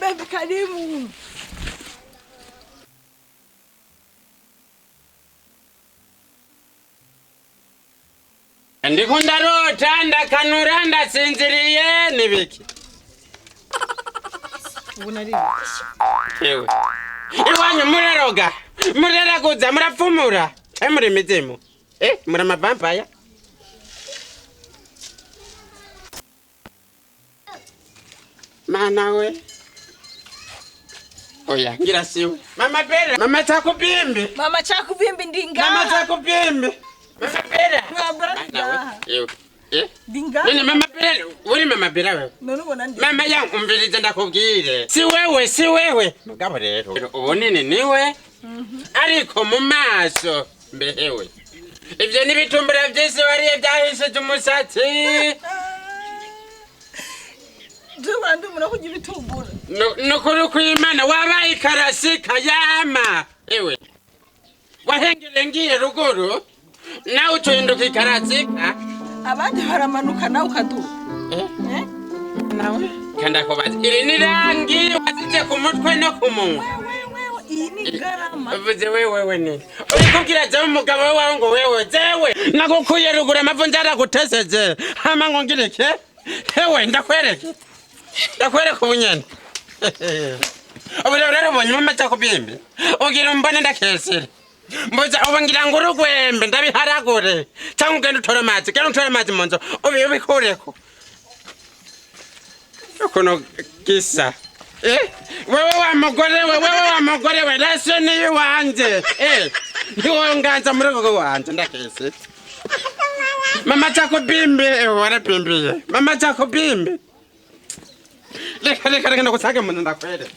baby, karibu. Ndiko ndarota ndakanura ndasinziriye nibiki. Ubunari. Yewe. Iwanyu muraroga. Muraraguza murapfumura. Muri mizimu. Muri amavampaya. Mana we. Oya, ngira siwe. Mama Bella, mama Chakubimbi. Mama Chakubimbi ndinga. Mama Chakubimbi. Mama Bella. Mama Dinga. Nene mama Bella, uri mama Bella wewe. None ubona ndi. Mama yangu umvirize ndakubwire. Si wewe. Mugabo rero. Ubonene niwe. Ariko mu maso mbehewe. Ivyo nibitumbura vyese wariye byahishije umusatsi. Duba ndumura kugira ibitumbura. Nukuri kw'Imana wabaye karasika yama. Ewe. Wahengere ngiye ruguru. Nawe utuhinduka ikarasika. Abandi baramanuka nawe ukaduka. Nawe kanda kubaza. Iri ni rangi wazize ku mutwe no ku munwa. Iyi ni garama. Uvuze wewe nini? Urikubwira je umugabo wawe ngo wewe jewe nagukuye ruguru amavu ndaraguteseze. Hama ngo ngireke. Hewe ndakwereke. Ndakwereka ubunyene. Rero bonye mama Chakubimbi. Ugira umbone ndakesera. Mboza ubangira ngo urugwembe ndabiharagure. Cyangwa ugenda utora amazi mu nzu ubikureko. Kuno kisa. Wewe wa mugore we raso ni wanje. Niwo nganza muri rugo wanje ndakese. Mama Chakubimbi warapimbiye. Mama Chakubimbi. Leka ndakutake mu ndakwere.